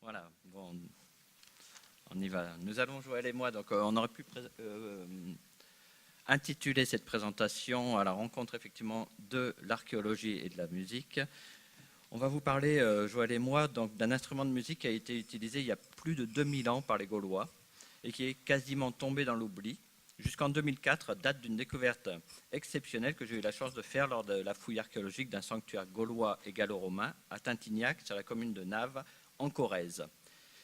Voilà, bon, on y va. Nous allons, Joël et moi, donc on aurait pu intituler cette présentation à la rencontre effectivement de l'archéologie et de la musique. On va vous parler, Joël et moi, donc d'un instrument de musique qui a été utilisé il y a plus de 2000 ans par les Gaulois et qui est quasiment tombé dans l'oubli. Jusqu'en 2004, date d'une découverte exceptionnelle que j'ai eu la chance de faire lors de la fouille archéologique d'un sanctuaire gaulois et gallo-romain à Tintignac, sur la commune de Naves, en Corrèze.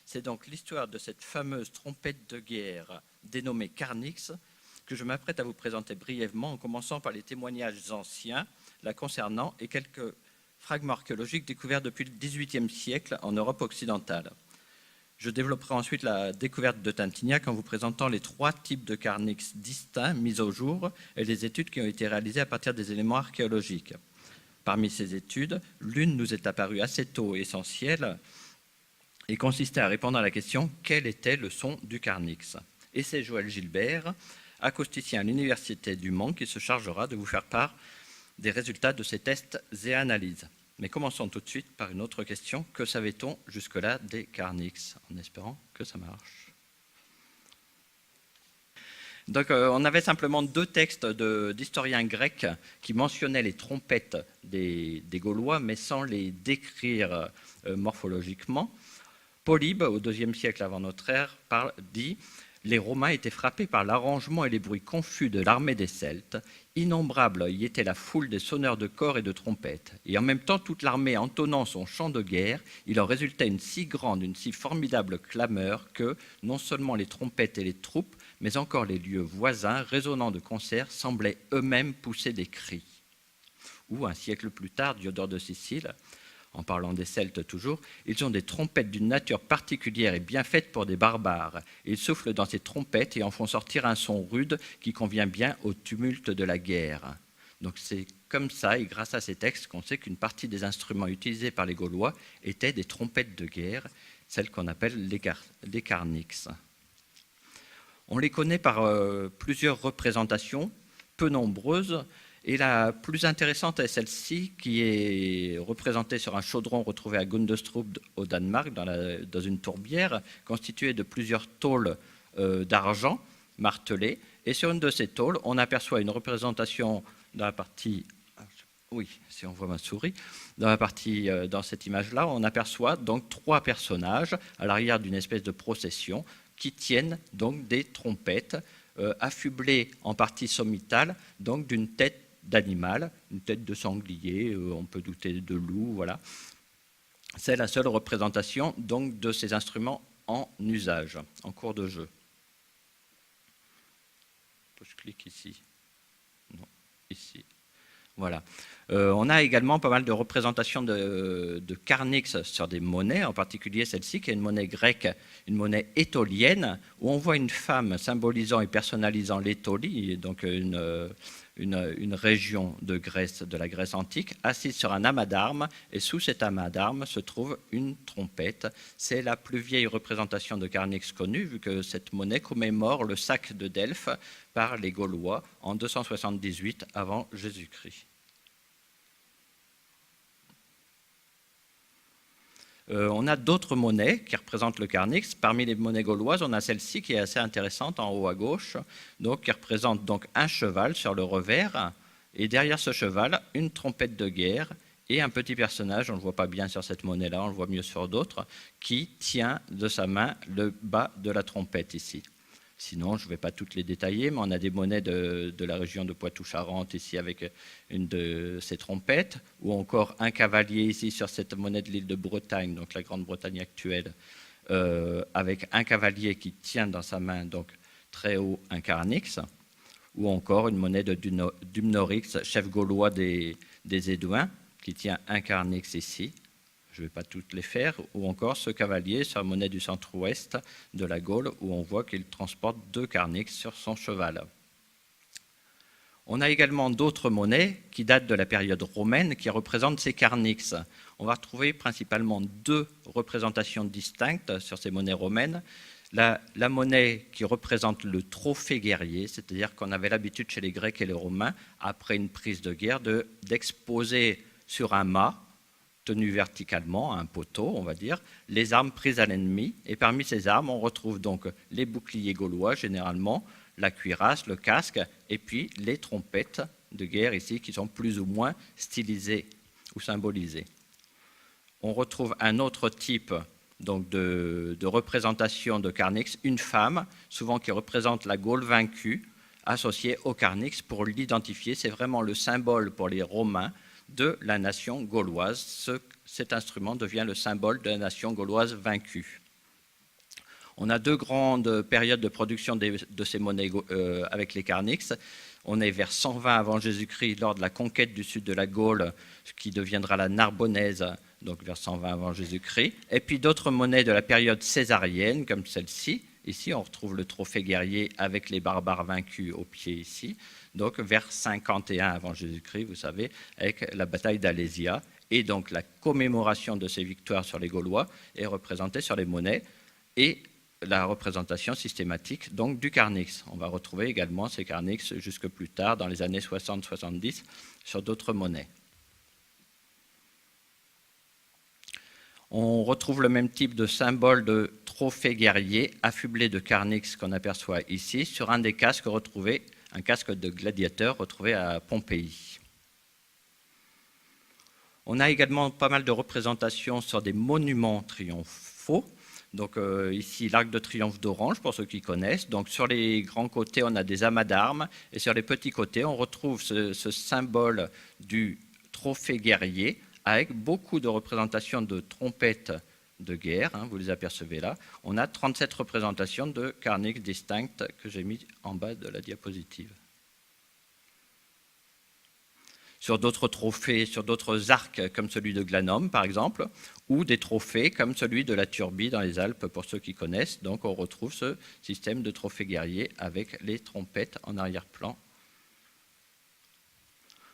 C'est donc l'histoire de cette fameuse trompette de guerre dénommée Carnyx que je m'apprête à vous présenter brièvement, en commençant par les témoignages anciens la concernant et quelques fragments archéologiques découverts depuis le XVIIIe siècle en Europe occidentale. Je développerai ensuite la découverte de Tintignac en vous présentant les 3 types de Carnyx distincts mis au jour et les études qui ont été réalisées à partir des éléments archéologiques. Parmi ces études, l'une nous est apparue assez tôt essentielle et consistait à répondre à la question « Quel était le son du Carnyx ?» Et c'est Joël Gilbert, acousticien à l'Université du Mans, qui se chargera de vous faire part des résultats de ces tests et analyses. Mais commençons tout de suite par une autre question. Que savait-on jusque-là des Carnyx? En espérant que ça marche. Donc, on avait simplement 2 textes d'historiens grecs qui mentionnaient les trompettes des Gaulois, mais sans les décrire morphologiquement. Polybe, au IIe siècle avant notre ère, dit « Les Romains étaient frappés par l'arrangement et les bruits confus de l'armée des Celtes. Innombrable y était la foule des sonneurs de cors et de trompettes. Et en même temps, toute l'armée entonnant son chant de guerre, il en résultait une si grande, une si formidable clameur que, non seulement les trompettes et les troupes, mais encore les lieux voisins, résonnant de concert, semblaient eux-mêmes pousser des cris. » Ou un siècle plus tard, Diodore de Sicile, en parlant des Celtes toujours, ils ont des trompettes d'une nature particulière et bien faite pour des barbares. Ils soufflent dans ces trompettes et en font sortir un son rude qui convient bien au tumulte de la guerre. Donc c'est comme ça, et grâce à ces textes, qu'on sait qu'une partie des instruments utilisés par les Gaulois étaient des trompettes de guerre, celles qu'on appelle les Carnyx. On les connaît par plusieurs représentations, peu nombreuses, et la plus intéressante est celle-ci, qui est représentée sur un chaudron retrouvé à Gundestrup au Danemark, dans une tourbière, constituée de plusieurs tôles d'argent martelées. Et sur une de ces tôles, on aperçoit une représentation dans la partie... Oui, si on voit ma souris. Dans cette image-là, on aperçoit donc 3 personnages à l'arrière d'une espèce de procession qui tiennent donc des trompettes affublées en partie sommitale, donc d'une tête d'animal, une tête de sanglier, on peut douter de loup, voilà. C'est la seule représentation donc de ces instruments en usage, en cours de jeu. Je clique ici. Non, ici. Voilà. On a également pas mal de représentations de Carnyx sur des monnaies, en particulier celle-ci qui est une monnaie grecque, une monnaie étolienne, où on voit une femme symbolisant et personnalisant l'Étolie, donc une région de Grèce, de la Grèce antique, assise sur un amas d'armes, et sous cet amas d'armes se trouve une trompette. C'est la plus vieille représentation de Carnyx connue, vu que cette monnaie commémore le sac de Delphes par les Gaulois en 278 avant Jésus-Christ. On a d'autres monnaies qui représentent le Carnyx. Parmi les monnaies gauloises, on a celle-ci qui est assez intéressante en haut à gauche, donc, qui représente donc un cheval sur le revers, et derrière ce cheval, une trompette de guerre et un petit personnage, on ne le voit pas bien sur cette monnaie-là, on le voit mieux sur d'autres, qui tient de sa main le bas de la trompette ici. Sinon, je ne vais pas toutes les détailler, mais on a des monnaies de la région de Poitou-Charentes ici avec une de ces trompettes, ou encore un cavalier ici sur cette monnaie de l'île de Bretagne, donc la Grande-Bretagne actuelle, avec un cavalier qui tient dans sa main donc très haut un Carnyx, ou encore une monnaie de Dumnorix, chef gaulois des Édouins, qui tient un Carnyx ici. Je ne vais pas toutes les faire, ou encore ce cavalier sur la monnaie du centre-ouest de la Gaule, où on voit qu'il transporte 2 Carnyx sur son cheval. On a également d'autres monnaies qui datent de la période romaine qui représentent ces Carnyx. On va retrouver principalement 2 représentations distinctes sur ces monnaies romaines. La monnaie qui représente le trophée guerrier, c'est-à-dire qu'on avait l'habitude chez les Grecs et les Romains, après une prise de guerre, d'exposer sur un mât tenues verticalement à un poteau, on va dire, les armes prises à l'ennemi. Et parmi ces armes, on retrouve donc les boucliers gaulois, généralement, la cuirasse, le casque, et puis les trompettes de guerre ici, qui sont plus ou moins stylisées ou symbolisées. On retrouve un autre type donc de représentation de Carnix, une femme, souvent qui représente la Gaule vaincue, associée au Carnix pour l'identifier. C'est vraiment le symbole pour les Romains de la nation gauloise. Cet instrument devient le symbole de la nation gauloise vaincue. On a deux grandes périodes de production de ces monnaies avec les Carnix. On est vers 120 avant Jésus-Christ, lors de la conquête du sud de la Gaule, ce qui deviendra la Narbonnaise, donc vers 120 avant Jésus-Christ. Et puis d'autres monnaies de la période césarienne, comme celle-ci. Ici, on retrouve le trophée guerrier avec les barbares vaincus au pied ici. Donc vers 51 avant Jésus-Christ, vous savez, avec la bataille d'Alésia. Et donc la commémoration de ces victoires sur les Gaulois est représentée sur les monnaies et la représentation systématique donc, du Carnix. On va retrouver également ces Carnix jusque plus tard, dans les années 60-70, sur d'autres monnaies. On retrouve le même type de symbole de trophée guerrier affublé de Carnix qu'on aperçoit ici sur un des casques retrouvés, un casque de gladiateur retrouvé à Pompéi. On a également pas mal de représentations sur des monuments triomphaux. Donc ici, l'Arc de Triomphe d'Orange, pour ceux qui connaissent. Donc sur les grands côtés, on a des amas d'armes. Et sur les petits côtés, on retrouve ce symbole du trophée guerrier avec beaucoup de représentations de trompettes de guerre. Hein, vous les apercevez là. On a 37 représentations de Carnix distinctes que j'ai mis en bas de la diapositive. Sur d'autres trophées, sur d'autres arcs comme celui de Glanum par exemple, ou des trophées comme celui de la Turbie dans les Alpes pour ceux qui connaissent. Donc on retrouve ce système de trophée guerrier avec les trompettes en arrière-plan.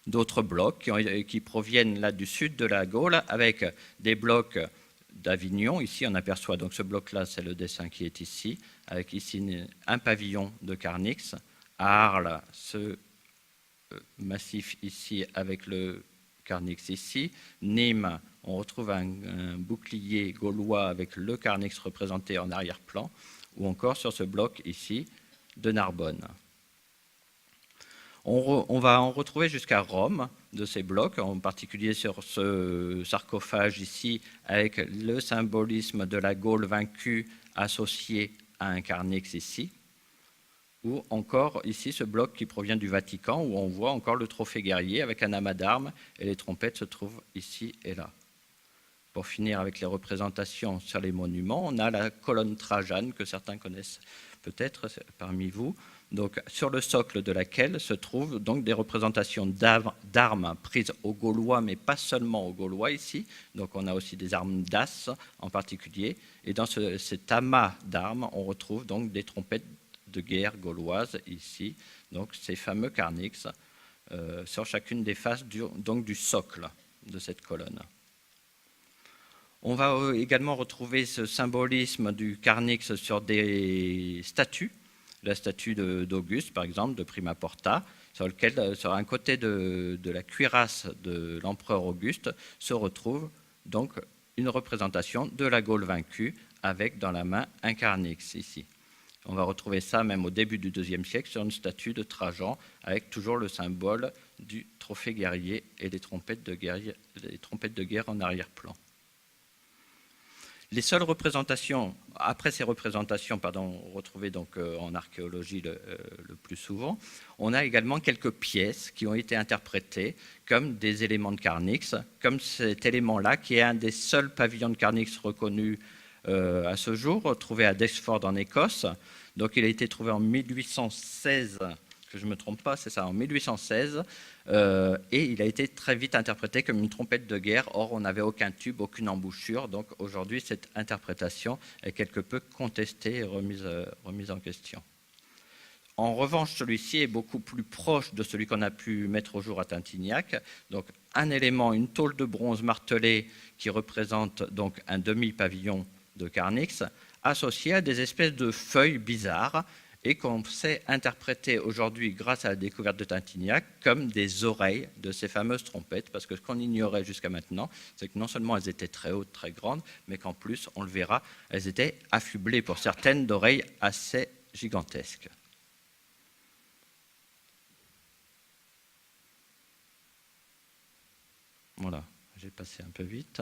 D'autres blocs qui proviennent là du sud de la Gaule avec des blocs d'Avignon. Ici on aperçoit donc ce bloc-là, c'est le dessin qui est ici, avec ici un pavillon de Carnix. À Arles, ce massif ici avec le Carnix ici. Nîmes, on retrouve un bouclier gaulois avec le Carnix représenté en arrière-plan, ou encore sur ce bloc ici de Narbonne. On va en retrouver jusqu'à Rome de ces blocs, en particulier sur ce sarcophage ici avec le symbolisme de la Gaule vaincue associé à un Carnix ici. Ou encore ici ce bloc qui provient du Vatican où on voit encore le trophée guerrier avec un amas d'armes et les trompettes se trouvent ici et là. Pour finir avec les représentations sur les monuments, on a la colonne Trajane que certains connaissent peut-être parmi vous, donc, sur le socle de laquelle se trouvent donc des représentations d'armes prises aux Gaulois, mais pas seulement aux Gaulois ici, donc on a aussi des armes d'as en particulier, et dans cet amas d'armes, on retrouve donc des trompettes de guerre gauloise ici, donc ces fameux Carnix sur chacune des faces du socle de cette colonne. On va également retrouver ce symbolisme du Carnix sur des statues, la statue d'Auguste par exemple, de Prima Porta, sur lequel, sur un côté de la cuirasse de l'empereur Auguste, se retrouve donc une représentation de la Gaule vaincue avec dans la main un Carnix ici. On va retrouver ça même au début du IIe siècle sur une statue de Trajan avec toujours le symbole du trophée guerrier et les trompettes de guerre en arrière-plan. Les seules représentations, après ces représentations retrouvées donc en archéologie le plus souvent, on a également quelques pièces qui ont été interprétées comme des éléments de Carnix, comme cet élément-là qui est un des seuls pavillons de Carnix reconnus à ce jour, trouvé à Dexford en Écosse. Donc il a été trouvé en 1816, que je ne me trompe pas, c'est ça, en 1816, et il a été très vite interprété comme une trompette de guerre. Or, on n'avait aucun tube, aucune embouchure, donc aujourd'hui, cette interprétation est quelque peu contestée et remise en question. En revanche, celui-ci est beaucoup plus proche de celui qu'on a pu mettre au jour à Tintignac. Donc, un élément, une tôle de bronze martelée qui représente donc un demi-pavillon de Carnix, associé à des espèces de feuilles bizarres et qu'on sait interpréter aujourd'hui, grâce à la découverte de Tintignac, comme des oreilles de ces fameuses trompettes, parce que ce qu'on ignorait jusqu'à maintenant, c'est que non seulement elles étaient très hautes, très grandes, mais qu'en plus, on le verra, elles étaient affublées pour certaines d'oreilles assez gigantesques. Voilà, j'ai passé un peu vite.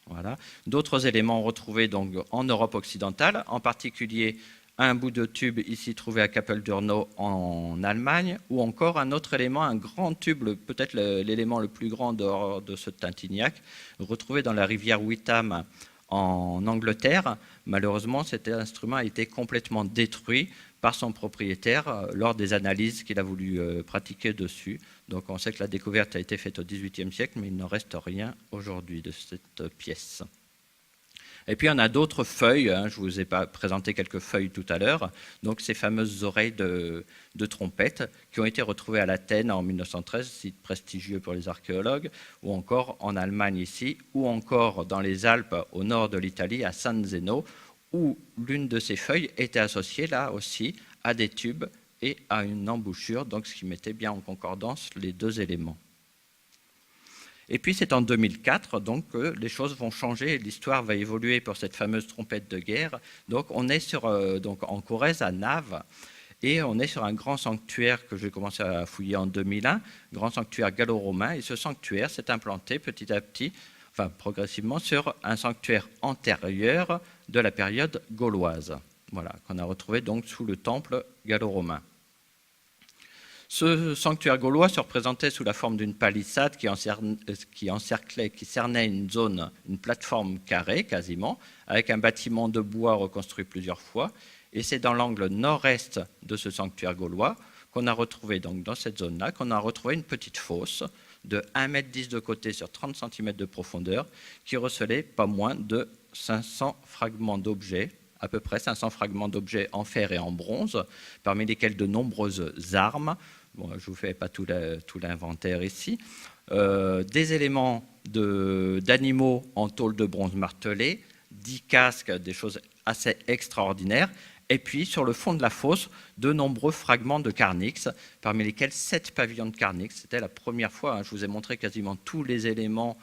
Voilà. D'autres éléments retrouvés donc en Europe occidentale, en particulier un bout de tube ici trouvé à Kappel-Dürnau en Allemagne, ou encore un autre élément, un grand tube, peut-être l'élément le plus grand dehors de ce Tintignac, retrouvé dans la rivière Witham en Angleterre. Malheureusement, cet instrument a été complètement détruit par son propriétaire lors des analyses qu'il a voulu pratiquer dessus. Donc on sait que la découverte a été faite au XVIIIe siècle, mais il n'en reste rien aujourd'hui de cette pièce. Et puis, on a d'autres feuilles, je vous ai présenté quelques feuilles tout à l'heure, donc ces fameuses oreilles de trompette qui ont été retrouvées à l'Athènes en 1913, site prestigieux pour les archéologues, ou encore en Allemagne ici, ou encore dans les Alpes au nord de l'Italie, à San Zeno, où l'une de ces feuilles était associée là aussi à des tubes et à une embouchure, donc ce qui mettait bien en concordance les deux éléments. Et puis c'est en 2004 donc, que les choses vont changer, l'histoire va évoluer pour cette fameuse trompette de guerre. Donc on est donc en Corrèze, à Naves, et on est sur un grand sanctuaire que j'ai commencé à fouiller en 2001, grand sanctuaire gallo-romain, et ce sanctuaire s'est implanté petit à petit, enfin progressivement, sur un sanctuaire antérieur de la période gauloise, voilà, qu'on a retrouvé donc sous le temple gallo-romain. Ce sanctuaire gaulois se représentait sous la forme d'une palissade qui cernait une zone, une plateforme carrée quasiment, avec un bâtiment de bois reconstruit plusieurs fois. Et c'est dans l'angle nord-est de ce sanctuaire gaulois qu'on a retrouvé, donc dans cette zone-là, qu'on a retrouvé une petite fosse de 1,10 m de côté sur 30 cm de profondeur qui recelait pas moins de 500 fragments d'objets, à peu près 500 fragments d'objets en fer et en bronze, parmi lesquels de nombreuses armes. Bon, je ne vous fais pas tout l'inventaire ici. Des éléments d'animaux en tôle de bronze martelé, 10 casques, des choses assez extraordinaires. Et puis, sur le fond de la fosse, de nombreux fragments de carnix, parmi lesquels 7 pavillons de carnix. C'était la première fois, je vous ai montré quasiment tous les éléments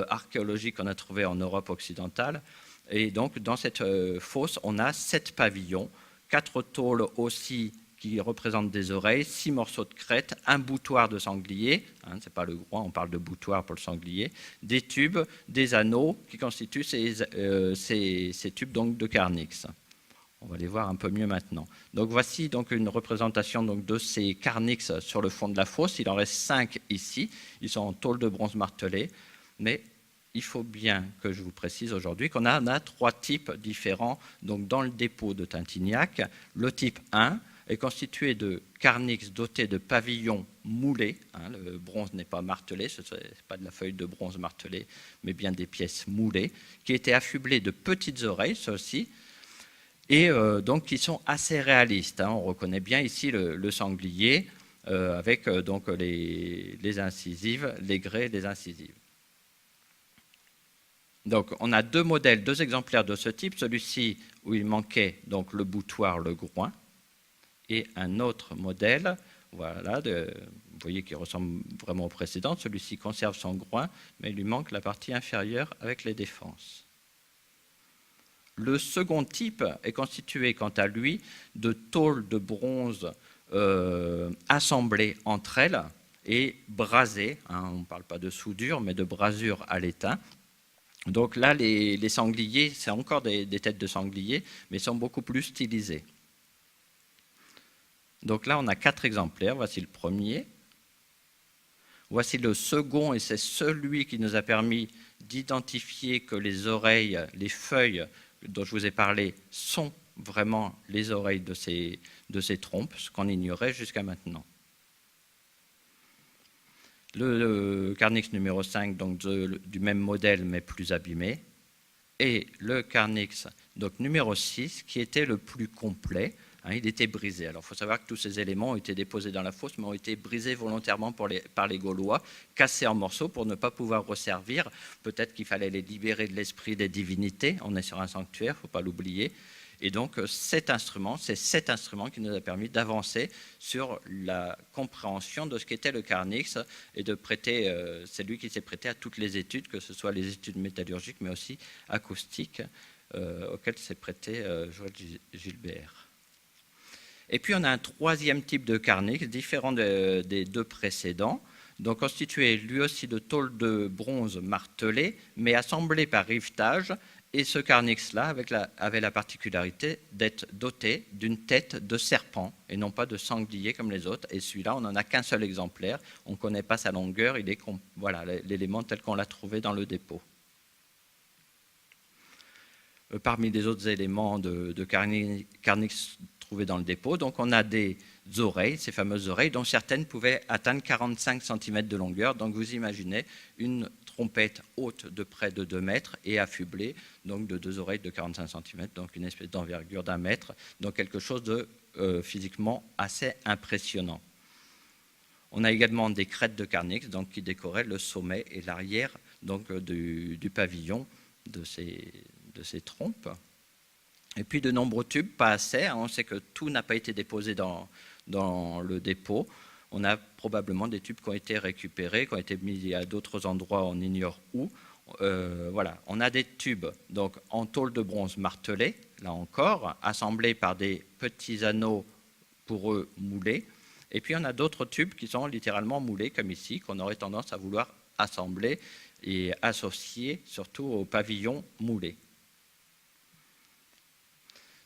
archéologiques qu'on a trouvés en Europe occidentale. Et donc, dans cette fosse, on a 7 pavillons, 4 tôles aussi qui représentent des oreilles, 6 morceaux de crête, un boutoir de sanglier, ce n'est pas le groin, on parle de boutoir pour le sanglier, des tubes, des anneaux qui constituent ces tubes donc, de carnix. On va les voir un peu mieux maintenant. Donc voici donc une représentation donc, de ces carnix sur le fond de la fosse. Il en reste 5 ici, ils sont en tôle de bronze martelé, mais il faut bien que je vous précise aujourd'hui qu'on a 3 types différents donc, dans le dépôt de Tintignac. Le type 1, est constitué de carnix dotés de pavillons moulés. Le bronze n'est pas martelé, ce n'est pas de la feuille de bronze martelée, mais bien des pièces moulées, qui étaient affublées de petites oreilles, ceci, et donc qui sont assez réalistes. On reconnaît bien ici le sanglier, avec donc les incisives, les grès, les incisives. Donc on a 2 modèles, 2 exemplaires de ce type, celui-ci où il manquait donc le boutoir, le groin, et un autre modèle, voilà, vous voyez qu'il ressemble vraiment au précédent, celui-ci conserve son groin, mais il lui manque la partie inférieure avec les défenses. Le second type est constitué, quant à lui, de tôles de bronze assemblées entre elles et brasées, on ne parle pas de soudure, mais de brasure à l'étain. Donc là, les sangliers, c'est encore des têtes de sangliers, mais sont beaucoup plus stylisées. Donc là, on a 4 exemplaires. Voici le premier. Voici le second, et c'est celui qui nous a permis d'identifier que les oreilles, les feuilles dont je vous ai parlé, sont vraiment les oreilles de ces trompes, ce qu'on ignorait jusqu'à maintenant. Le carnix numéro 5, donc du même modèle, mais plus abîmé. Et le carnix donc, numéro 6, qui était le plus complet. Il était brisé. Alors, il faut savoir que tous ces éléments ont été déposés dans la fosse, mais ont été brisés volontairement par les Gaulois, cassés en morceaux pour ne pas pouvoir resservir. Peut-être qu'il fallait les libérer de l'esprit des divinités. On est sur un sanctuaire, il ne faut pas l'oublier. Et donc cet instrument, c'est cet instrument qui nous a permis d'avancer sur la compréhension de ce qu'était le Carnix et de prêter, c'est lui qui s'est prêté à toutes les études, que ce soit les études métallurgiques mais aussi acoustiques, auxquelles s'est prêté Joël Gilbert. Et puis on a un troisième type de Carnix, différent des deux précédents, donc constitué lui aussi de tôle de bronze martelée, mais assemblé par rivetage. Et ce Carnix-là avait la particularité d'être doté d'une tête de serpent et non pas de sanglier comme les autres. Et celui-là, on n'en a qu'un seul exemplaire. On ne connaît pas sa longueur. Il est voilà l'élément tel qu'on l'a trouvé dans le dépôt. Parmi les autres éléments de Carnix trouvés dans le dépôt, donc on a des oreilles, ces fameuses oreilles, dont certaines pouvaient atteindre 45 cm de longueur. Donc vous imaginez une trompette haute de près de 2 mètres et affublée donc de 2 oreilles de 45 cm, donc une espèce d'envergure d'1 mètre, donc quelque chose de physiquement assez impressionnant. On a également des crêtes de Carnix donc, qui décoraient le sommet et l'arrière donc, du pavillon de ces trompes. Et puis de nombreux tubes, pas assez, on sait que tout n'a pas été déposé dans le dépôt. On a probablement des tubes qui ont été récupérés, qui ont été mis à d'autres endroits, on ignore où. Voilà, on a des tubes donc, en tôle de bronze martelée, là encore, assemblés par des petits anneaux pour eux moulés. Et puis on a d'autres tubes qui sont littéralement moulés, comme ici, qu'on aurait tendance à vouloir assembler et associer surtout au pavillon moulé.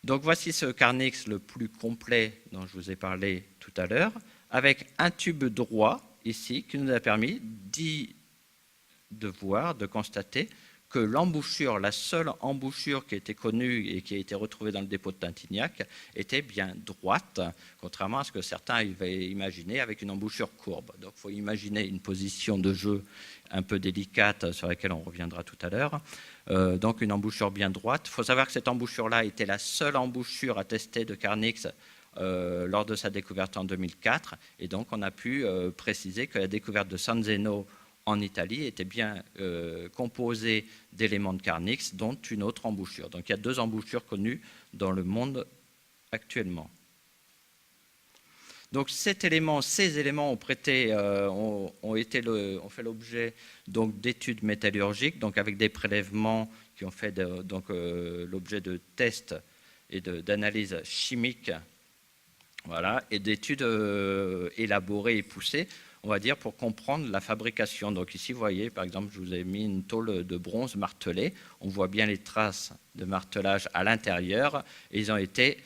Donc voici ce Carnix le plus complet dont je vous ai parlé tout à l'heure, avec un tube droit ici qui nous a permis de voir, de constater que l'embouchure, la seule embouchure qui était connue et qui a été retrouvée dans le dépôt de Tintignac, était bien droite, contrairement à ce que certains avaient imaginé avec une embouchure courbe. Donc il faut imaginer une position de jeu un peu délicate sur laquelle on reviendra tout à l'heure. Donc une embouchure bien droite. Il faut savoir que cette embouchure-là était la seule embouchure attestée de Carnix lors de sa découverte en 2004. Et donc on a pu préciser que la découverte de San Zeno en Italie était bien composée d'éléments de Carnix, dont une autre embouchure. Donc il y a 2 embouchures connues dans le monde actuellement. Donc ces éléments ont fait l'objet d'études métallurgiques, donc avec des prélèvements qui ont fait l'objet de tests et d'analyses chimiques, voilà, et d'études élaborées et poussées, on va dire, pour comprendre la fabrication. Donc ici, vous voyez, par exemple, je vous ai mis une tôle de bronze martelée. On voit bien les traces de martelage à l'intérieur. Et ils ont été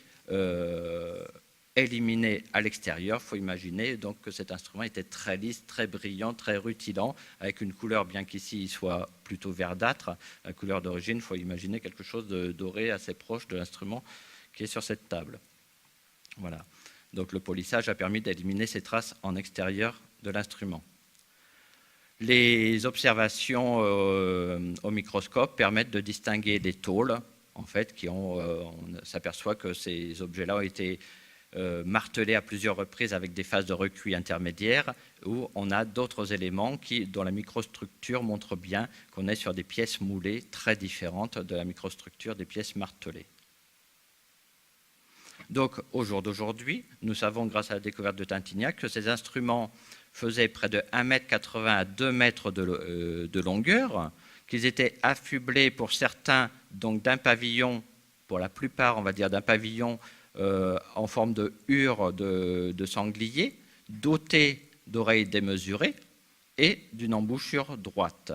éliminés à l'extérieur. Il faut imaginer donc, que cet instrument était très lisse, très brillant, très rutilant, avec une couleur, bien qu'ici il soit plutôt verdâtre. La couleur d'origine, il faut imaginer quelque chose de doré assez proche de l'instrument qui est sur cette table. Voilà. Donc le polissage a permis d'éliminer ces traces en extérieur de l'instrument. Les observations au microscope permettent de distinguer des tôles, en fait, on s'aperçoit que ces objets-là ont été martelés à plusieurs reprises avec des phases de recuit intermédiaires, où on a d'autres éléments dont la microstructure montre bien qu'on est sur des pièces moulées très différentes de la microstructure des pièces martelées. Donc, au jour d'aujourd'hui, nous savons, grâce à la découverte de Tintignac, que ces instruments faisaient près de 1,80 m à 2 mètres de longueur, qu'ils étaient affublés pour certains d'un pavillon, pour la plupart, on va dire, d'un pavillon en forme de hure de sanglier, dotés d'oreilles démesurées et d'une embouchure droite.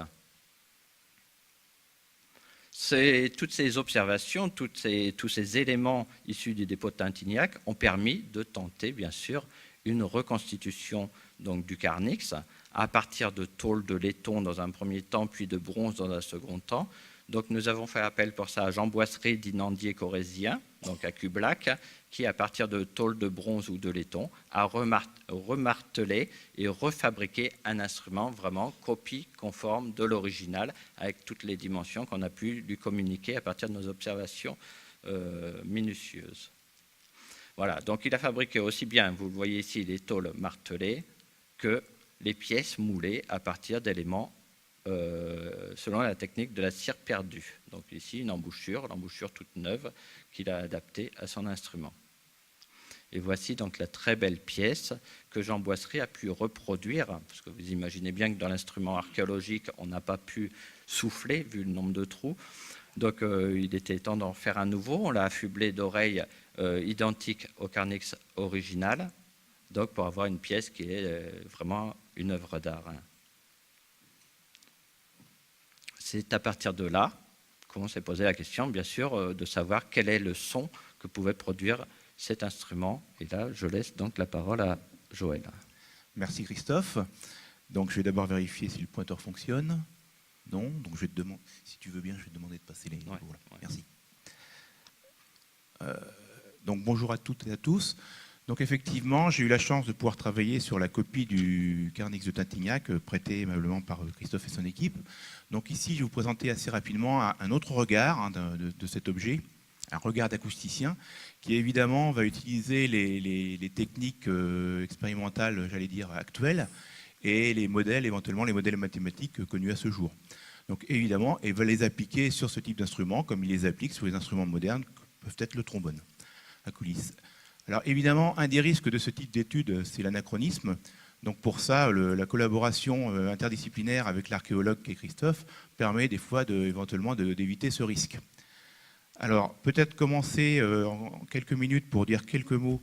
Toutes ces observations, tous ces éléments issus du dépôt de Tintignac ont permis de tenter, bien sûr, une reconstitution donc, du Carnix à partir de tôles de laiton dans un premier temps, puis de bronze dans un second temps. Donc nous avons fait appel pour ça à Jean Boisseret d'Inandier-Corrézien, donc à Cublac, qui à partir de tôles de bronze ou de laiton a remartelé et refabriqué un instrument vraiment copie conforme de l'original avec toutes les dimensions qu'on a pu lui communiquer à partir de nos observations minutieuses. Voilà, donc il a fabriqué aussi bien, vous le voyez ici, les tôles martelées que les pièces moulées à partir d'éléments selon la technique de la cire perdue. Donc ici, l'embouchure toute neuve qu'il a adaptée à son instrument. Et voici donc la très belle pièce que Jean Boisserie a pu reproduire, parce que vous imaginez bien que dans l'instrument archéologique, on n'a pas pu souffler, vu le nombre de trous. Donc il était temps d'en faire un nouveau. On l'a affublé d'oreilles identiques au Carnix original, donc pour avoir une pièce qui est vraiment une œuvre d'art. C'est à partir de là qu'on s'est posé la question, bien sûr, de savoir quel est le son que pouvait produire cet instrument. Et là, je laisse donc la parole à Joël. Merci Christophe. Donc je vais d'abord vérifier si le pointeur fonctionne. Non, donc je vais te demander, si tu veux bien, je vais te demander de passer les niveaux. Ouais, ouais. Merci. Donc bonjour à toutes et à tous. Donc effectivement, j'ai eu la chance de pouvoir travailler sur la copie du Carnix de Tintignac, prêté aimablement par Christophe et son équipe. Donc ici, je vais vous présenter assez rapidement un autre regard de cet objet, un regard d'acousticien, qui évidemment va utiliser les techniques expérimentales, j'allais dire, actuelles, et les modèles, éventuellement les modèles mathématiques connus à ce jour. Donc évidemment, il va les appliquer sur ce type d'instrument, comme il les applique sur les instruments modernes, que peuvent être le trombone à coulisses. Alors évidemment, un des risques de ce type d'études, c'est l'anachronisme. Donc pour ça, la collaboration interdisciplinaire avec l'archéologue qu'est Christophe permet des fois éventuellement d'éviter ce risque. Alors peut-être commencer en quelques minutes pour dire quelques mots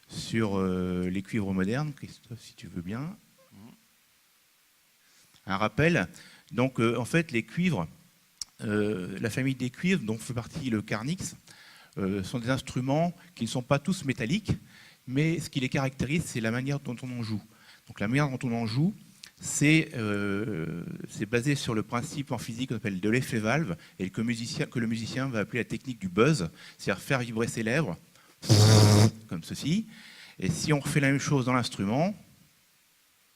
sur les cuivres modernes. Christophe, si tu veux bien. Un rappel. Donc en fait, les cuivres, la famille des cuivres dont fait partie le Carnix, sont des instruments qui ne sont pas tous métalliques, mais ce qui les caractérise, c'est la manière dont on en joue. Donc la manière dont on en joue, c'est basé sur le principe en physique qu'on appelle de l'effet valve, et que le musicien va appeler la technique du buzz, c'est-à-dire faire vibrer ses lèvres, comme ceci. Et si on refait la même chose dans l'instrument,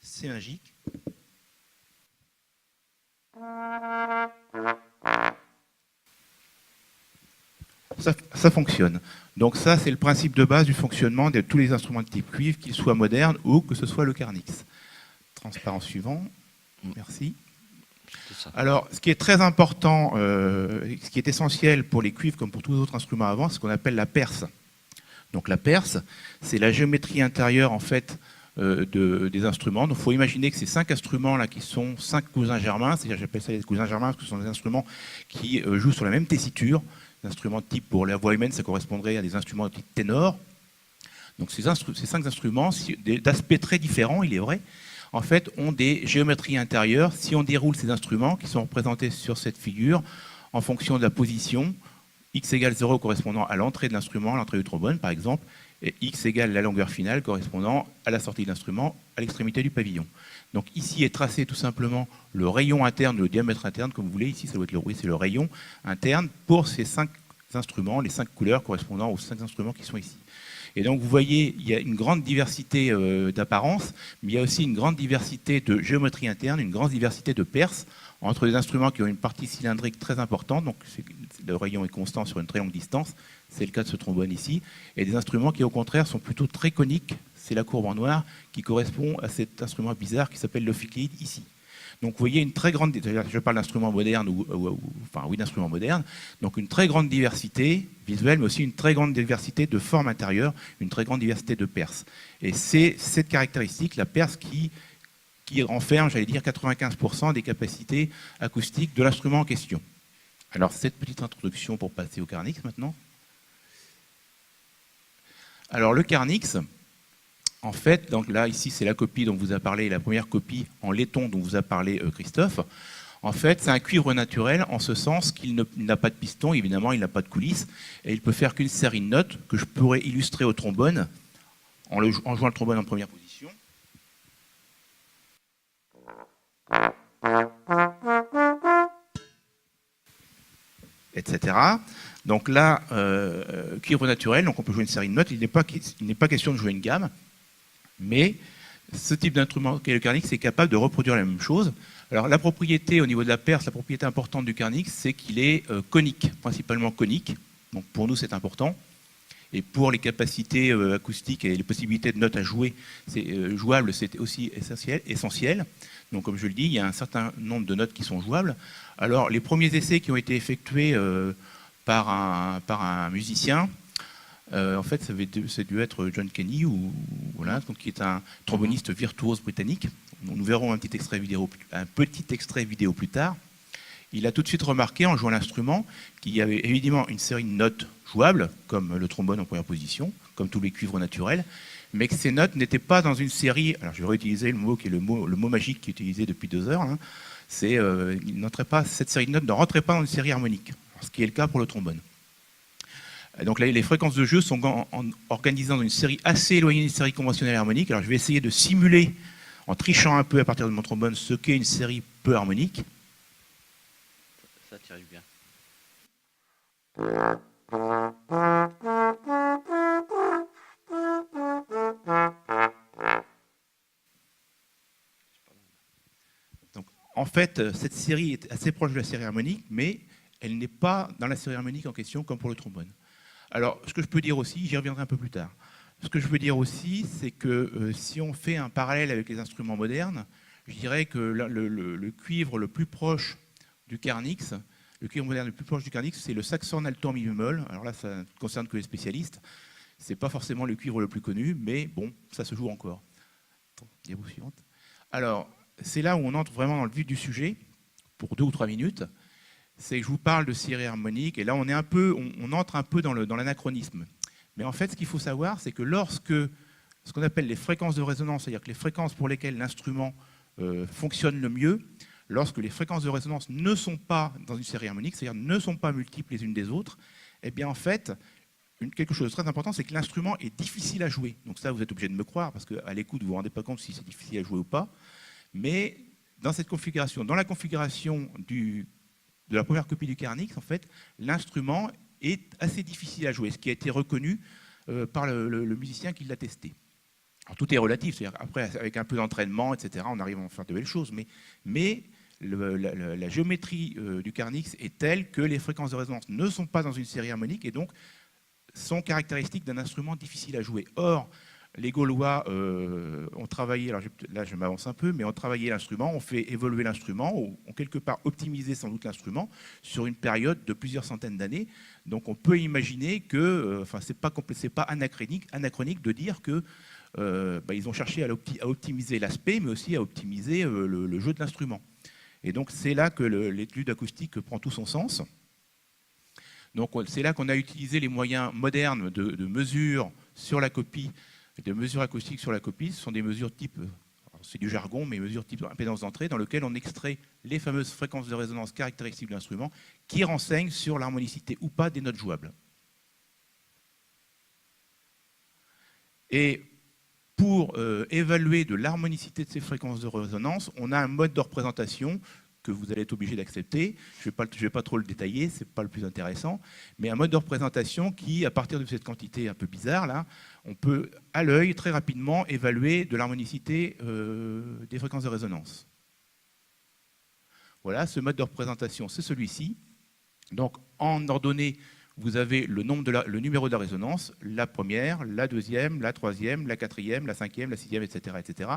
c'est magique. Ça fonctionne. Donc ça, c'est le principe de base du fonctionnement de tous les instruments de type cuivre, qu'ils soient modernes ou que ce soit le Carnix. Transparent suivant. Merci. Alors, ce qui est très important, ce qui est essentiel pour les cuivres comme pour tous les autres instruments avant, c'est ce qu'on appelle la perce. Donc la perce, c'est la géométrie intérieure en fait des instruments. Donc il faut imaginer que ces 5 instruments là qui sont 5 cousins germains, c'est-à-dire j'appelle ça les cousins germains parce que ce sont des instruments qui jouent sur la même tessiture. Des instruments de type pour la voix humaine, ça correspondrait à des instruments de type ténor. Donc ces 5 instruments, d'aspect très différents, il est vrai, en fait, ont des géométries intérieures. Si on déroule ces instruments qui sont représentés sur cette figure, en fonction de la position, x égale 0 correspondant à l'entrée de l'instrument, à l'entrée du trombone par exemple, et x égale la longueur finale correspondant à la sortie de l'instrument, à l'extrémité du pavillon. Donc ici est tracé tout simplement le rayon interne, le diamètre interne, comme vous voulez. Ici, ça doit être c'est le rayon interne pour ces 5 instruments, les 5 couleurs correspondant aux 5 instruments qui sont ici. Et donc vous voyez, il y a une grande diversité d'apparence, mais il y a aussi une grande diversité de géométrie interne, une grande diversité de perces entre des instruments qui ont une partie cylindrique très importante, donc le rayon est constant sur une très longue distance, c'est le cas de ce trombone ici, et des instruments qui au contraire sont plutôt très coniques, c'est la courbe en noir qui correspond à cet instrument bizarre qui s'appelle l'ophiklide ici. Donc vous voyez une très grande, je parle d'instruments modernes, d'instruments modernes, donc une très grande diversité visuelle, mais aussi une très grande diversité de formes intérieures, une très grande diversité de perces. Et c'est cette caractéristique, la perce, qui renferme, j'allais dire, 95% des capacités acoustiques de l'instrument en question. Alors cette petite introduction pour passer au Carnix maintenant. Alors le Carnix, en fait, donc là, ici, c'est la copie dont vous a parlé, la première copie en laiton dont vous a parlé Christophe. En fait, c'est un cuivre naturel en ce sens qu'il n'a pas de piston, évidemment, il n'a pas de coulisses, et il peut faire qu'une série de notes que je pourrais illustrer au trombone en jouant le trombone en première position. Etc. Donc là, cuivre naturel, donc on peut jouer une série de notes, il n'est pas question de jouer une gamme. Mais ce type d'instrument qu'est le Carnix est capable de reproduire la même chose. Alors la propriété au niveau de la perce, la propriété importante du Carnix, c'est qu'il est conique, principalement conique. Donc pour nous c'est important. Et pour les capacités acoustiques et les possibilités de notes à jouer, c'est jouable, c'est aussi essentiel. Donc comme je le dis, il y a un certain nombre de notes qui sont jouables. Alors les premiers essais qui ont été effectués par un musicien, en fait ça a dû être John Kenny, voilà, donc, qui est un tromboniste virtuose britannique. Nous verrons un petit extrait vidéo plus tard. Il a tout de suite remarqué, en jouant l'instrument, qu'il y avait évidemment une série de notes jouables, comme le trombone en première position, comme tous les cuivres naturels, mais que ces notes n'étaient pas dans une série. Alors je vais réutiliser le mot qui est le mot magique qui est utilisé depuis 2 heures. Hein, cette série de notes ne rentrait pas dans une série harmonique, ce qui est le cas pour le trombone. Donc là, les fréquences de jeu sont organisées dans une série assez éloignée d'une série conventionnelle harmonique. Alors je vais essayer de simuler, en trichant un peu à partir de mon trombone, ce qu'est une série peu harmonique. Ça t'arrive bien. Donc, en fait, cette série est assez proche de la série harmonique, mais elle n'est pas dans la série harmonique en question, comme pour le trombone. Alors, ce que je peux dire aussi, j'y reviendrai un peu plus tard. Ce que je veux dire aussi, c'est que si on fait un parallèle avec les instruments modernes, je dirais que le cuivre le plus proche du carnix, le cuivre moderne le plus proche du carnix, c'est le saxhorn alto en mi bémol. Alors là, ça ne concerne que les spécialistes. Ce n'est pas forcément le cuivre le plus connu, mais bon, ça se joue encore. Diapo suivante. Alors, c'est là où on entre vraiment dans le vif du sujet, pour 2 ou 3 minutes. C'est que je vous parle de série harmonique, et là, on entre un peu dans l'anachronisme. Mais en fait, ce qu'il faut savoir, c'est que lorsque ce qu'on appelle les fréquences de résonance, c'est-à-dire que les fréquences pour lesquelles l'instrument fonctionne le mieux, lorsque les fréquences de résonance ne sont pas dans une série harmonique, c'est-à-dire ne sont pas multiples les unes des autres, eh bien en fait, quelque chose de très important, c'est que l'instrument est difficile à jouer. Donc ça, vous êtes obligé de me croire, parce qu'à l'écoute, vous ne vous rendez pas compte si c'est difficile à jouer ou pas. Mais dans cette configuration, dans la configuration de la première copie du Carnix, en fait, l'instrument est assez difficile à jouer, ce qui a été reconnu par le musicien qui l'a testé. Alors, tout est relatif, c'est-à-dire après, avec un peu d'entraînement, etc., on arrive à faire de belles choses, mais la géométrie du Carnix est telle que les fréquences de résonance ne sont pas dans une série harmonique et donc sont caractéristiques d'un instrument difficile à jouer. Or, les Gaulois ont travaillé, alors là je m'avance un peu, mais ont travaillé l'instrument, ont fait évoluer l'instrument, ont quelque part optimisé sans doute l'instrument sur une période de plusieurs centaines d'années. Donc on peut imaginer que, c'est pas anachronique de dire que ils ont cherché à optimiser l'aspect, mais aussi à optimiser le jeu de l'instrument. Et donc c'est là que l'étude acoustique prend tout son sens. Donc c'est là qu'on a utilisé les moyens modernes de mesure sur la copie, de mesures acoustiques sur la copie. Ce sont des mesures type, c'est du jargon, mais mesures type impédance d'entrée, dans lequel on extrait les fameuses fréquences de résonance caractéristiques de l'instrument qui renseignent sur l'harmonicité ou pas des notes jouables. Et pour évaluer de l'harmonicité de ces fréquences de résonance, on a un mode de représentation que vous allez être obligé d'accepter. Je ne vais pas trop le détailler, ce n'est pas le plus intéressant, mais un mode de représentation qui, à partir de cette quantité un peu bizarre, là, on peut, à l'œil, très rapidement, évaluer de l'harmonicité des fréquences de résonance. Voilà, ce mode de représentation, c'est celui-ci. Donc, en ordonnée, vous avez le numéro de la résonance, la première, la deuxième, la troisième, la quatrième, la cinquième, la sixième, etc., etc.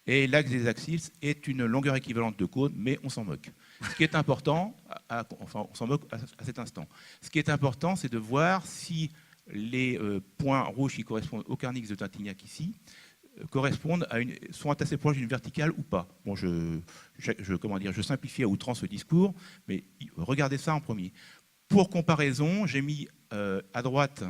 Et l'axe des axis est une longueur équivalente de cône, mais on s'en moque. Ce qui est important, on s'en moque à cet instant. Ce qui est important, c'est de voir si les points rouges qui correspondent au Carnix de Tintignac ici sont assez proches d'une verticale ou pas. Bon, je simplifie à outrance ce discours, mais regardez ça en premier. Pour comparaison, j'ai mis à droite,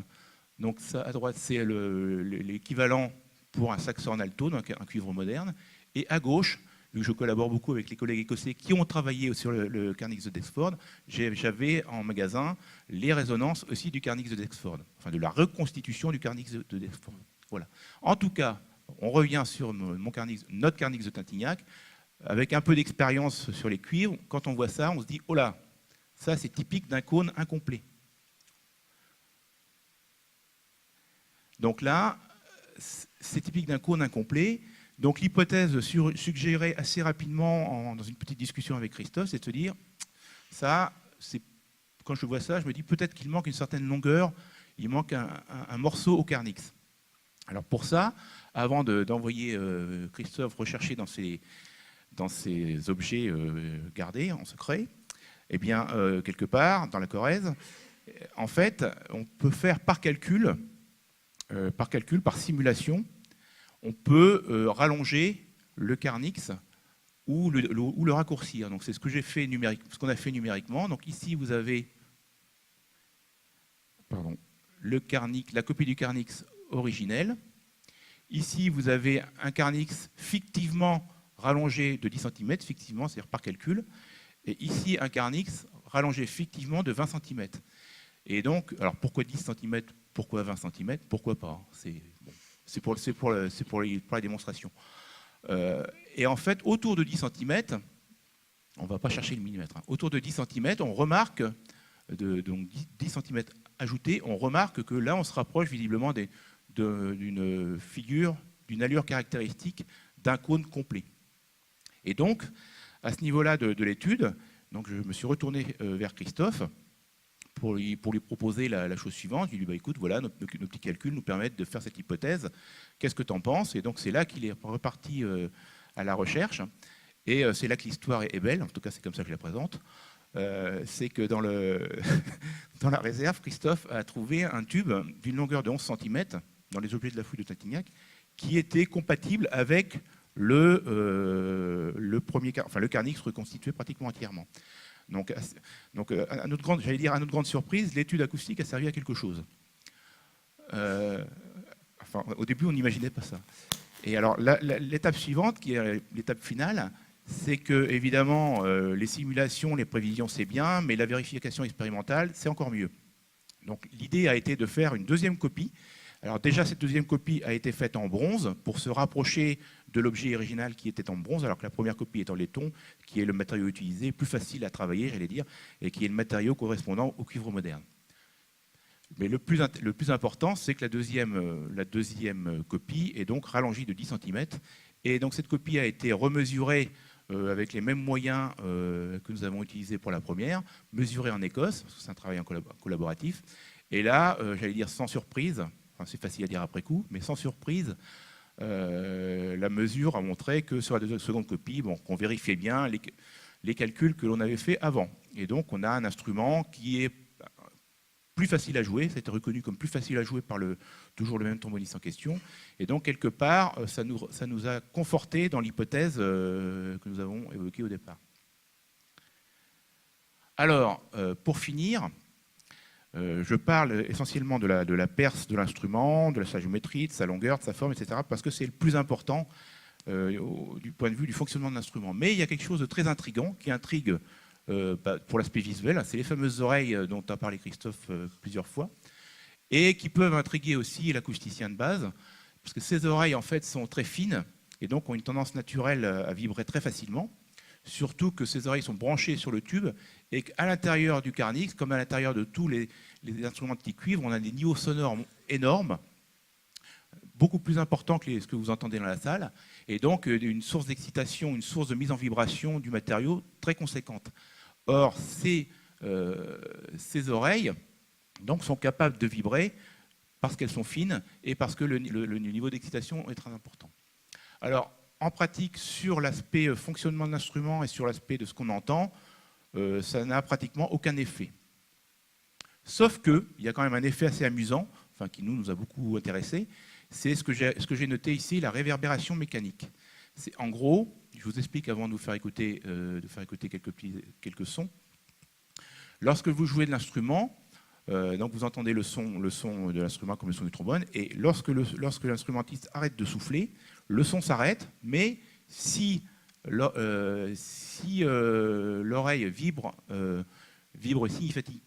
donc ça à droite c'est l'équivalent pour un saxhorn alto, donc un cuivre moderne, et à gauche, vu que je collabore beaucoup avec les collègues écossais qui ont travaillé sur le Carnix de Dexford, j'avais en magasin les résonances aussi du Carnix de Dexford, enfin de la reconstitution du Carnix de Dexford. Voilà. En tout cas, on revient sur notre Carnix de Tintignac, avec un peu d'expérience sur les cuivres. Quand on voit ça, on se dit, oh là, ça c'est typique d'un cône incomplet. Donc là, c'est typique d'un cône incomplet. Donc l'hypothèse suggérée assez rapidement dans une petite discussion avec Christophe, c'est de se dire, quand je vois ça, je me dis peut-être qu'il manque une certaine longueur, il manque un morceau au Carnix. Alors pour ça, avant d'envoyer Christophe rechercher dans dans ces objets gardés en secret, eh bien, quelque part, dans la Corrèze, en fait, on peut faire par calcul, par simulation, on peut rallonger le carnix ou le raccourcir. Donc c'est ce que j'ai fait ce qu'on a fait numériquement. Donc ici, vous avez la copie du carnix originel. Ici, vous avez un carnix fictivement rallongé de 10 cm, fictivement, c'est-à-dire par calcul. Et ici, un carnix rallongé fictivement de 20 cm. Et donc, alors pourquoi 10 cm? Pourquoi 20 cm? Pourquoi pas? C'est pour la démonstration. Et en fait, autour de 10 cm, on ne va pas chercher le millimètre, hein, autour de 10 cm, on remarque, donc 10 cm ajoutés, on remarque que là, on se rapproche visiblement d'une figure, d'une allure caractéristique d'un cône complet. Et donc, à ce niveau-là de l'étude, donc je me suis retourné vers Christophe pour lui proposer la chose suivante. Je lui ai dit, bah, écoute, voilà, nos petits calculs nous permettent de faire cette hypothèse. Qu'est-ce que tu en penses? Et donc, c'est là qu'il est reparti à la recherche. Et c'est là que l'histoire est belle, en tout cas, c'est comme ça que je la présente. C'est que dans la réserve, Christophe a trouvé un tube d'une longueur de 11 cm dans les objets de la fouille de Tatignac qui était compatible avec le carnix reconstitué pratiquement entièrement. Donc à notre grande surprise, l'étude acoustique a servi à quelque chose. Au début, on n'imaginait pas ça. Et alors, l'étape suivante, qui est l'étape finale, c'est que, évidemment, les simulations, les prévisions, c'est bien, mais la vérification expérimentale, c'est encore mieux. Donc, l'idée a été de faire une deuxième copie. Alors, déjà, cette deuxième copie a été faite en bronze pour se rapprocher de l'objet original qui était en bronze, alors que la première copie est en laiton, qui est le matériau utilisé, plus facile à travailler, j'allais dire, et qui est le matériau correspondant au cuivre moderne. Mais le plus important, c'est que la deuxième copie est donc rallongée de 10 cm. Et donc cette copie a été remesurée avec les mêmes moyens que nous avons utilisés pour la première, mesurée en Écosse, parce que c'est un travail collaboratif. Et là, j'allais dire sans surprise, enfin, c'est facile à dire après coup, mais sans surprise, la mesure a montré que sur la seconde copie, qu'on vérifiait bien les calculs que l'on avait fait avant. Et donc on a un instrument qui est plus facile à jouer, ça a été reconnu comme plus facile à jouer par toujours le même tromboniste en question. Et donc, quelque part, ça nous a conforté dans l'hypothèse que nous avons évoquée au départ. Alors, pour finir, je parle essentiellement de la perce de l'instrument, de sa géométrie, de sa longueur, de sa forme, etc., parce que c'est le plus important du point de vue du fonctionnement de l'instrument. Mais il y a quelque chose de très intriguant qui intrigue pour l'aspect visuel, c'est les fameuses oreilles dont a parlé Christophe plusieurs fois, et qui peuvent intriguer aussi l'acousticien de base, parce que ces oreilles en fait sont très fines, et donc ont une tendance naturelle à vibrer très facilement, surtout que ces oreilles sont branchées sur le tube, et qu'à l'intérieur du carnix, comme à l'intérieur de tous les instruments de petit cuivre, on a des niveaux sonores énormes, beaucoup plus importants que ce que vous entendez dans la salle, et donc une source d'excitation, une source de mise en vibration du matériau très conséquente. Or, ces oreilles donc, sont capables de vibrer parce qu'elles sont fines et parce que le niveau d'excitation est très important. Alors, en pratique, sur l'aspect fonctionnement de l'instrument et sur l'aspect de ce qu'on entend, ça n'a pratiquement aucun effet. Sauf qu'il y a quand même un effet assez amusant, enfin, qui nous a beaucoup intéressés, c'est ce que j'ai noté ici, la réverbération mécanique. En gros, je vous explique avant de vous faire écouter, quelques sons. Lorsque vous jouez de l'instrument, donc vous entendez le son de l'instrument comme le son du trombone, et lorsque l'instrumentiste arrête de souffler, le son s'arrête, mais si l'oreille vibre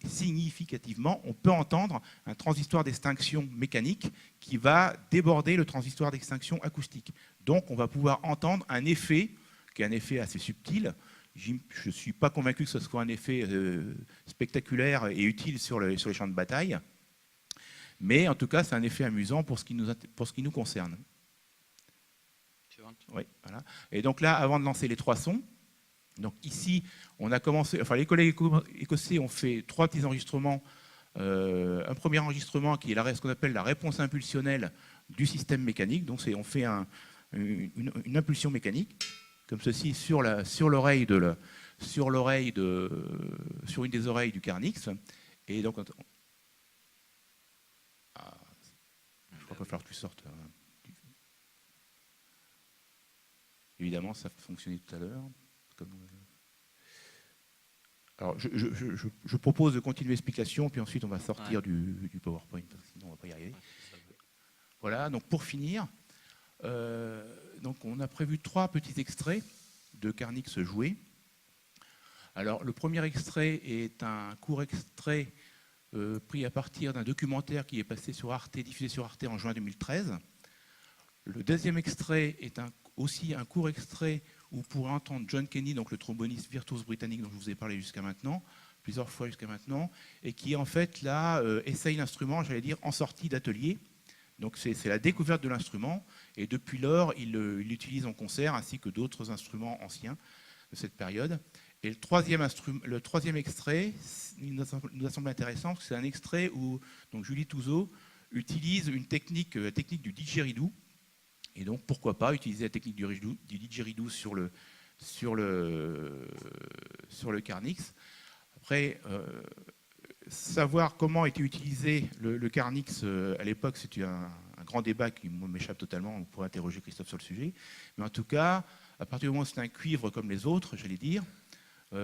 significativement, on peut entendre un transistor d'extinction mécanique qui va déborder le transistor d'extinction acoustique. Donc on va pouvoir entendre un effet, qui est un effet assez subtil. Je ne suis pas convaincu que ce soit un effet spectaculaire et utile sur les champs de bataille, mais en tout cas c'est un effet amusant pour ce qui nous concerne. Oui, voilà. Et donc là, avant de lancer les trois sons, donc ici, on a commencé, enfin les collègues écossais ont fait 3 petits enregistrements. Un premier enregistrement qui est ce qu'on appelle la réponse impulsionnelle du système mécanique. Donc on fait une impulsion mécanique. comme ceci, sur une des oreilles du carnix. Et donc, je crois qu'il va falloir que tu sortes. Évidemment, ça fonctionnait tout à l'heure. Alors, je propose de continuer l'explication, puis ensuite on va sortir du PowerPoint, parce que sinon on ne va pas y arriver. Voilà, donc pour finir, donc on a prévu 3 petits extraits de Carnix joué. Alors, le premier extrait est un court extrait pris à partir d'un documentaire qui est passé sur Arte, diffusé sur Arte en juin 2013. Le deuxième extrait est aussi un court extrait où vous pourrez entendre John Kenny, donc le tromboniste virtuose britannique dont je vous ai parlé jusqu'à maintenant, plusieurs fois jusqu'à maintenant, et qui en fait là essaye l'instrument, j'allais dire, en sortie d'atelier. Donc c'est la découverte de l'instrument, et depuis lors, il l'utilise en concert, ainsi que d'autres instruments anciens de cette période. Et le troisième extrait, il nous a semblé intéressant, parce que c'est un extrait où donc, Julie Touzeau utilise la technique du didgeridoo. Et donc, pourquoi pas utiliser la technique du didgeridoo sur le Carnix. Après, savoir comment était utilisé le Carnix à l'époque, c'est un grand débat qui m'échappe totalement. On pourrait interroger Christophe sur le sujet. Mais en tout cas, à partir du moment où c'est un cuivre comme les autres, j'allais dire,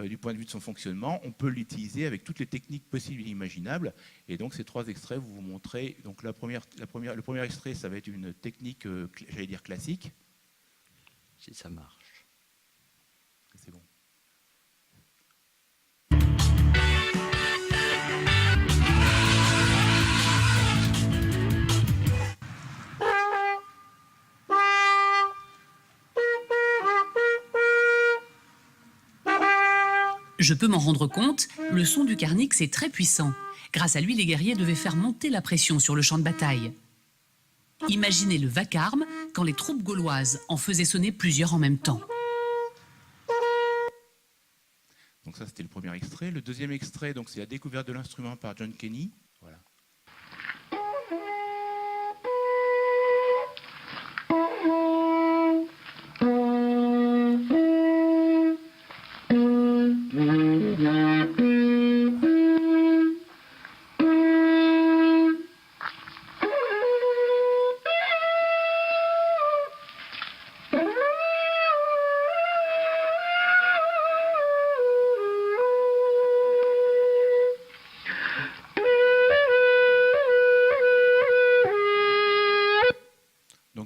du point de vue de son fonctionnement, on peut l'utiliser avec toutes les techniques possibles et imaginables. Et donc ces 3 extraits, vous montrez. Donc le premier extrait, ça va être une technique, j'allais dire classique. Si ça marche. C'est bon. Je peux m'en rendre compte, le son du Carnix est très puissant. Grâce à lui, les guerriers devaient faire monter la pression sur le champ de bataille. Imaginez le vacarme quand les troupes gauloises en faisaient sonner plusieurs en même temps. Donc ça, c'était le premier extrait. Le deuxième extrait, donc, c'est la découverte de l'instrument par John Kenny. Voilà.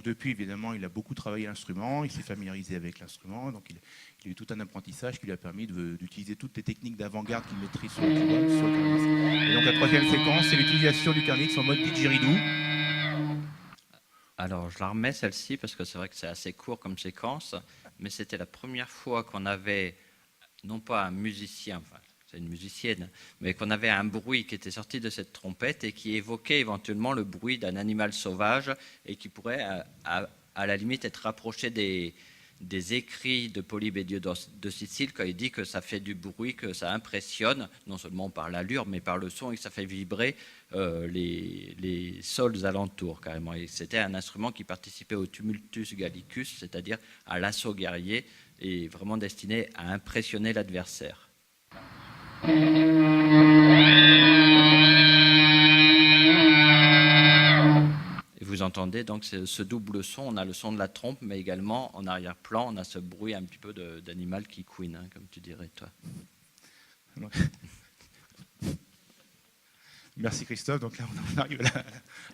Depuis, évidemment, il a beaucoup travaillé l'instrument, il s'est familiarisé avec l'instrument, donc il a eu tout un apprentissage qui lui a permis d'utiliser toutes les techniques d'avant-garde qu'il maîtrise sur le keyboard, sur le Carnix. Et donc la troisième séquence, c'est l'utilisation du Carnix en mode didgeridoo. Alors, je la remets celle-ci, parce que c'est vrai que c'est assez court comme séquence, mais c'était la première fois qu'on avait, non pas un musicien, enfin, c'est une musicienne, mais qu'on avait un bruit qui était sorti de cette trompette et qui évoquait éventuellement le bruit d'un animal sauvage et qui pourrait, à la limite, être rapproché des écrits de Polybe Dieu de Sicile, quand il dit que ça fait du bruit, que ça impressionne, non seulement par l'allure, mais par le son, et que ça fait vibrer les sols alentours, carrément. Et c'était un instrument qui participait au tumultus gallicus, c'est-à-dire à l'assaut guerrier, et vraiment destiné à impressionner l'adversaire. Et vous entendez donc ce double son, on a le son de la trompe, mais également en arrière-plan, on a ce bruit un petit peu d'animal qui couine, hein, comme tu dirais toi. Merci Christophe, donc là on arrive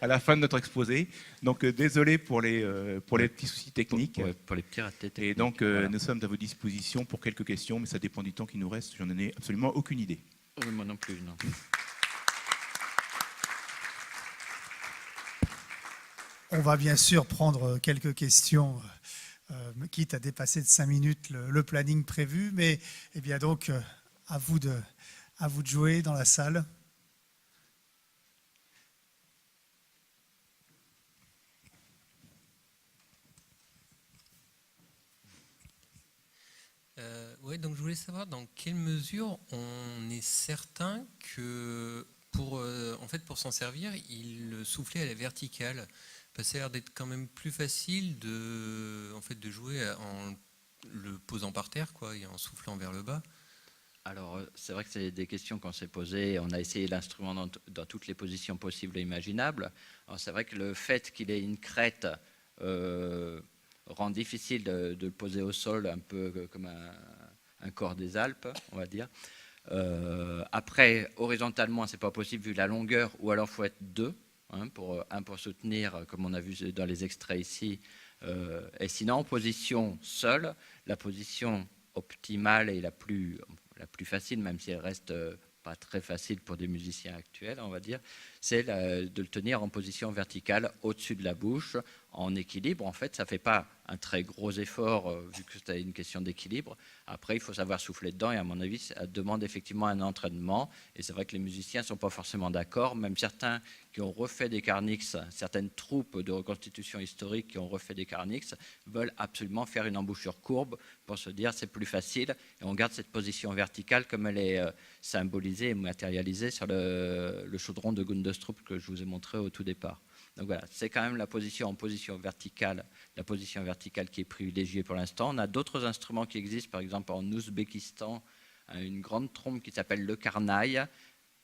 à la fin de notre exposé. Donc désolé pour les petits soucis techniques. Pour les petits ratés techniques. Et donc voilà. Nous sommes à vos dispositions pour quelques questions, mais ça dépend du temps qui nous reste, j'en ai absolument aucune idée. Oui, moi non plus, non. On va bien sûr prendre quelques questions, quitte à dépasser de 5 minutes le planning prévu, mais eh bien donc à vous de jouer dans la salle. Oui, donc je voulais savoir dans quelle mesure on est certain que pour s'en servir, il soufflait à la verticale. Parce que ça a l'air d'être quand même plus facile de jouer le posant par terre, quoi, et en soufflant vers le bas. Alors, c'est vrai que c'est des questions qu'on s'est posées. On a essayé l'instrument dans toutes les positions possibles et imaginables. Alors, c'est vrai que le fait qu'il ait une crête rend difficile de le poser au sol, un peu comme un corps des Alpes, on va dire. Après, horizontalement, c'est pas possible vu la longueur, ou alors il faut être deux, hein, pour soutenir, comme on a vu dans les extraits ici. Et sinon, en position seule, la position optimale et la plus facile, même si elle reste pas très facile pour des musiciens actuels, on va dire, c'est de le tenir en position verticale au-dessus de la bouche, en équilibre. En fait, ça ne fait pas un très gros effort, vu que c'est une question d'équilibre. Après, il faut savoir souffler dedans, et à mon avis, ça demande effectivement un entraînement. Et c'est vrai que les musiciens ne sont pas forcément d'accord, même certains qui ont refait des carnix, certaines troupes de reconstitution historique qui ont refait des carnix, veulent absolument faire une embouchure courbe pour se dire c'est plus facile, et on garde cette position verticale comme elle est symbolisée et matérialisée sur le chaudron de Gundestrup que je vous ai montré au tout départ. Donc voilà, c'est quand même la position verticale qui est privilégiée pour l'instant. On a d'autres instruments qui existent, par exemple en Ouzbékistan, une grande trompe qui s'appelle le karnaï,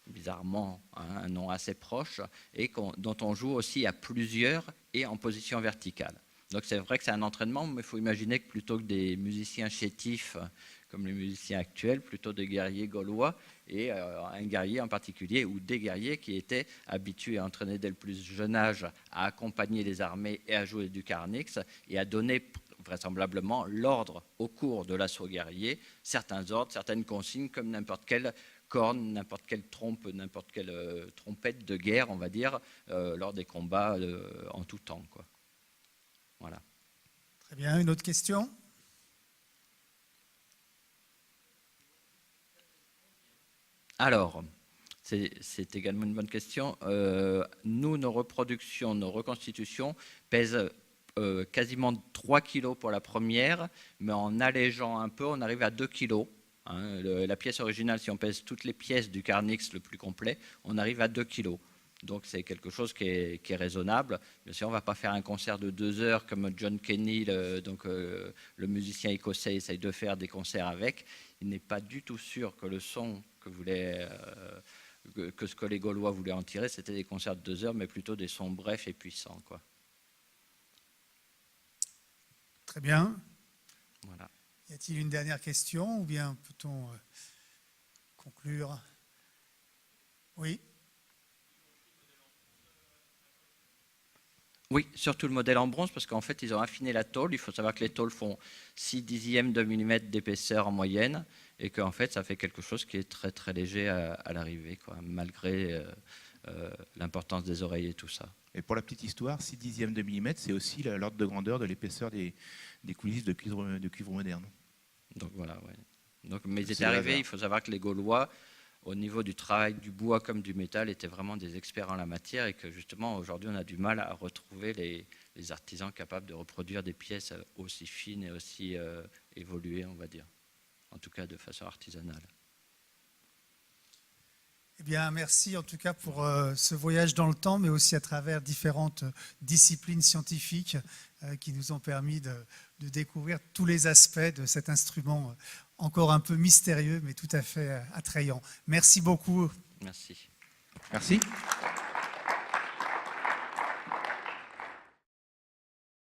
bizarrement un nom assez proche, et dont on joue aussi à plusieurs et en position verticale. Donc c'est vrai que c'est un entraînement, mais il faut imaginer que plutôt que des musiciens chétifs comme les musiciens actuels, plutôt des guerriers gaulois, et un guerrier en particulier, ou des guerriers qui étaient habitués à entraîner dès le plus jeune âge, à accompagner les armées et à jouer du carnix, et à donner vraisemblablement l'ordre au cours de l'assaut guerrier, certains ordres, certaines consignes, comme n'importe quelle corne, n'importe quelle trompe, n'importe quelle trompette de guerre, on va dire, lors des combats en tout temps, quoi. Voilà. Très bien, une autre question ? Alors, c'est également une bonne question. Nous, nos reproductions, nos reconstitutions pèsent quasiment 3 kg pour la première, mais en allégeant un peu, on arrive à 2 kg. Hein. La pièce originale, si on pèse toutes les pièces du carnix le plus complet, on arrive à 2 kg. Donc c'est quelque chose qui est raisonnable. Bien sûr, on ne va pas faire un concert de 2 heures comme John Kenny, le musicien écossais, essaye de faire des concerts avec. Il n'est pas du tout sûr que le son que ce que les Gaulois voulaient en tirer, c'était des concerts de 2 heures, mais plutôt des sons brefs et puissants, quoi. Très bien. Voilà. Y a-t-il une dernière question ou bien peut-on conclure ? Oui. Oui, surtout le modèle en bronze, parce qu'en fait, ils ont affiné la tôle. Il faut savoir que les tôles font 6/10 de millimètre d'épaisseur en moyenne, et qu'en fait, ça fait quelque chose qui est très très léger à l'arrivée, quoi, malgré l'importance des oreilles et tout ça. Et pour la petite histoire, 6/10 de millimètre, c'est aussi l'ordre de grandeur de l'épaisseur des coulisses de cuivre moderne. Donc voilà, ouais. Donc, mais ils étaient C'est arrivés, hasard. il faut savoir que les Gaulois, au niveau du travail du bois comme du métal, étaient vraiment des experts en la matière, et que justement aujourd'hui on a du mal à retrouver les artisans capables de reproduire des pièces aussi fines et aussi évoluées, on va dire, en tout cas de façon artisanale. Eh bien, merci en tout cas pour ce voyage dans le temps, mais aussi à travers différentes disciplines scientifiques qui nous ont permis de découvrir tous les aspects de cet instrument encore un peu mystérieux, mais tout à fait attrayant. Merci beaucoup. Merci. Merci.